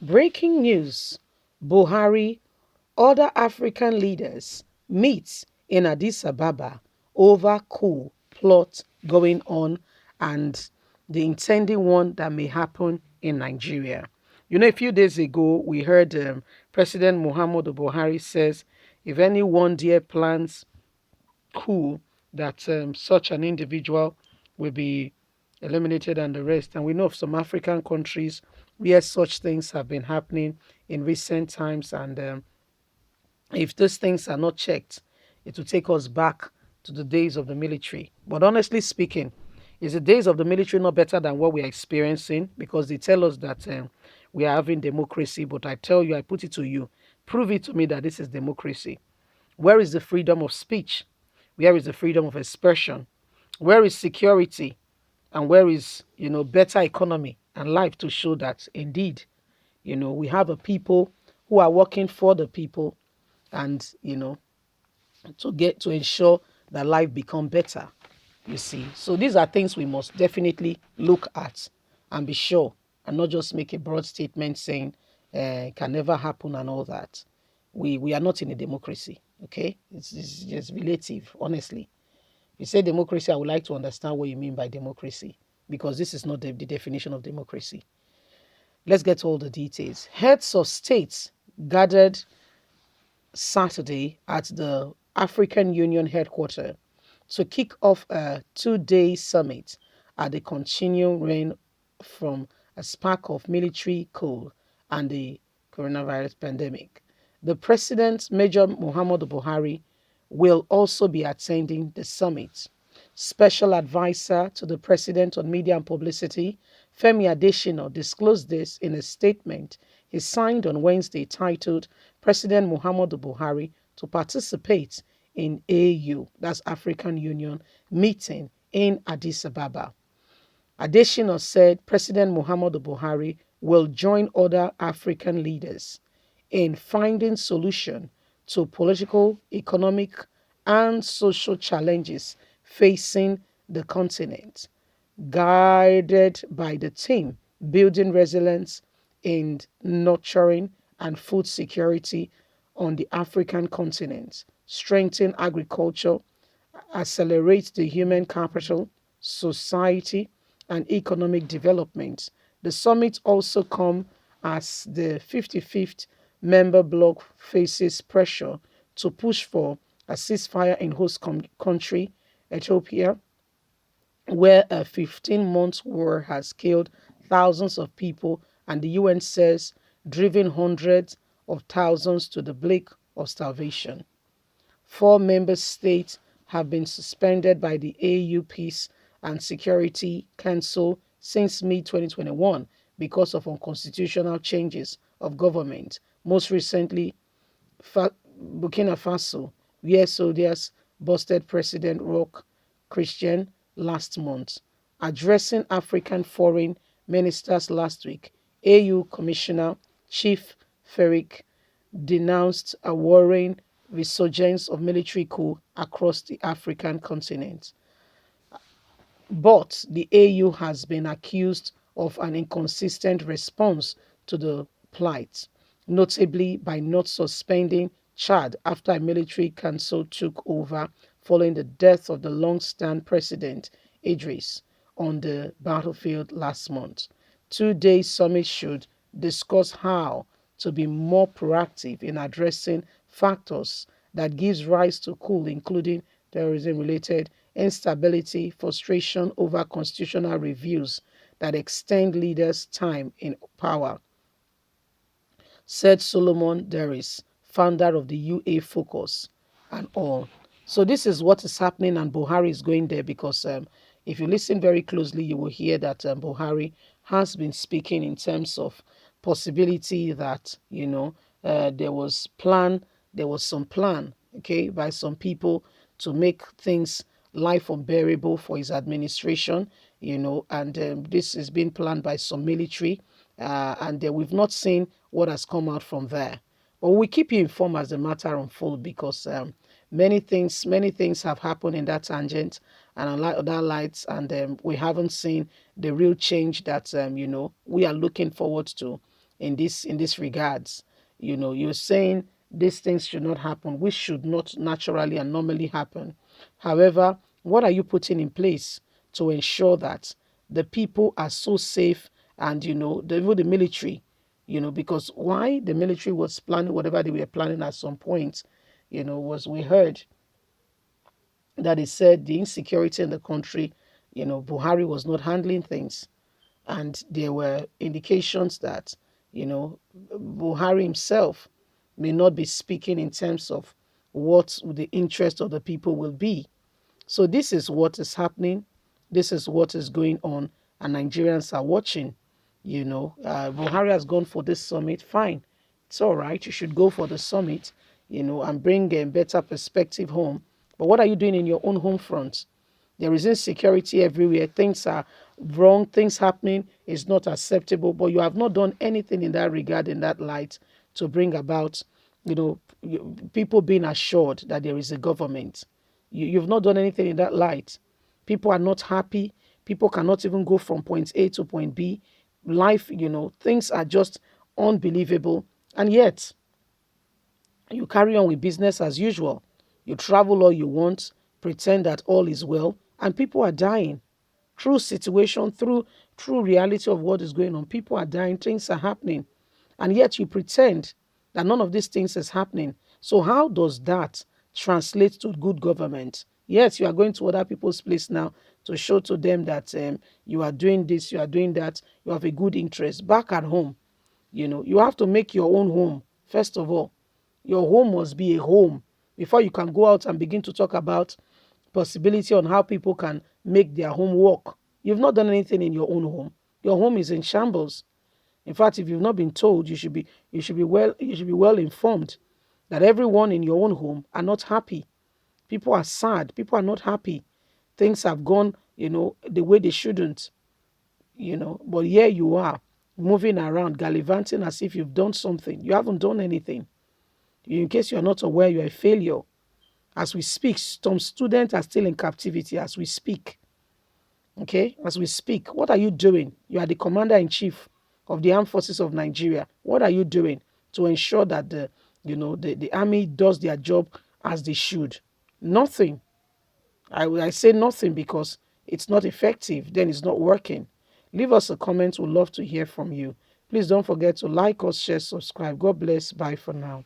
Breaking news: Buhari, other African leaders meet in Addis Ababa over coup plot going on and the intending one that may happen in Nigeria. You know, a few days ago, we heard President Muhammadu Buhari says if anyone dare plans coup, that such an individual will be eliminated and the rest. And we know of some African countries where such things have been happening in recent times. And if those things are not checked, it will take us back to the days of the military. But honestly speaking, is the days of the military not better than what we are experiencing? Because they tell us that we are having democracy. But I tell you, I put it to you, prove it to me that this is democracy. Where is the freedom of speech? Where is the freedom of expression? Where is security? And where is, better economy and life to show that indeed, we have a people who are working for the people and, to ensure that life become better, you see. So these are things we must definitely look at and be sure and not just make a broad statement saying it can never happen and all that. We are not in a democracy, okay? It's just relative, honestly. You say democracy, I would like to understand what you mean by democracy because this is not the definition of democracy. Let's get all the details. Heads of states gathered Saturday at the African Union headquarters to kick off a 2-day summit at the continuing reign from a spark of military coup and the coronavirus pandemic. The president, Major Muhammadu Buhari, will also be attending the summit. Special advisor to the president on media and publicity, Femi Adesina, disclosed this in a statement he signed on Wednesday titled President Muhammadu Buhari to participate in AU, that's African Union, meeting in Addis Ababa. Adesina said President Muhammadu Buhari will join other African leaders in finding solution to political, economic, and social challenges facing the continent, guided by the theme building resilience in nurturing and food security on the African continent, strengthen agriculture, accelerate the human capital, society, and economic development. The summit also comes as the 55th member bloc faces pressure to push for a ceasefire in host country, Ethiopia, where a 15-month war has killed thousands of people and the UN says driven hundreds of thousands to the brink of starvation. 4 member states have been suspended by the AU Peace and Security Council since mid-2021 because of unconstitutional changes of government. Most recently, Burkina Faso, where soldiers busted President Roch Christian last month. Addressing African foreign ministers last week, AU Commissioner Chief Ferrick denounced a worrying resurgence of military coup across the African continent. But the AU has been accused of an inconsistent response to the plight, notably by not suspending Chad after a military council took over following the death of the long-standing president Idris on the battlefield last month. 2-day summit should discuss how to be more proactive in addressing factors that gives rise to coup, including terrorism-related instability, frustration over constitutional reviews that extend leaders' time in power, said Solomon Deris, founder of the UA Focus and all. So this is what is happening, and Buhari is going there because if you listen very closely, you will hear that Buhari has been speaking in terms of possibility that there was some plan, okay, by some people to make things life unbearable for his administration, and this is being planned by some military, and we've not seen what has come out from there. But we keep you informed as the matter unfolds because many things have happened in that tangent and on other lights, and we haven't seen the real change that we are looking forward to in this regards. You're saying these things should not happen, which should not naturally and normally happen. However, what are you putting in place to ensure that the people are so safe, and even the military, because why the military was planning whatever they were planning at some point, was, we heard that it said the insecurity in the country, Buhari was not handling things. And there were indications that, Buhari himself may not be speaking in terms of what the interest of the people will be. So this is what is happening. This is what is going on, and Nigerians are watching. Buhari has gone for this summit. Fine, it's all right. You should go for the summit, and bring a better perspective home. But what are you doing in your own home front? There is insecurity everywhere. Things are wrong. Things happening is not acceptable. But you have not done anything in that regard, in that light, to bring about, people being assured that there is a government. You've not done anything in that light. People are not happy. People cannot even go from point A to point B. Life, things are just unbelievable. And yet, you carry on with business as usual. You travel all you want, pretend that all is well, and people are dying. True situation, true reality of what is going on. People are dying, things are happening. And yet you pretend that none of these things is happening. So how does that translate to good government? Yes, you are going to other people's place now to show to them that you are doing this, you are doing that, you have a good interest. Back at home, you have to make your own home, first of all. Your home must be a home before you can go out and begin to talk about possibility on how people can make their home work. You've not done anything in your own home. Your home is in shambles. In fact, if you've not been told, you should be well informed that everyone in your own home are not happy. People are sad. People are not happy. Things have gone, the way they shouldn't, But here you are, moving around, gallivanting as if you've done something. You haven't done anything. In case you're not aware, you're a failure. As we speak, some students are still in captivity as we speak. Okay, as we speak, what are you doing? You are the commander-in-chief of the armed forces of Nigeria. What are you doing to ensure that the army does their job as they should? Nothing. I say nothing because it's not effective. Then it's not working. Leave us a comment. We'd love to hear from you. Please don't forget to like us, share, subscribe. God bless. Bye for now.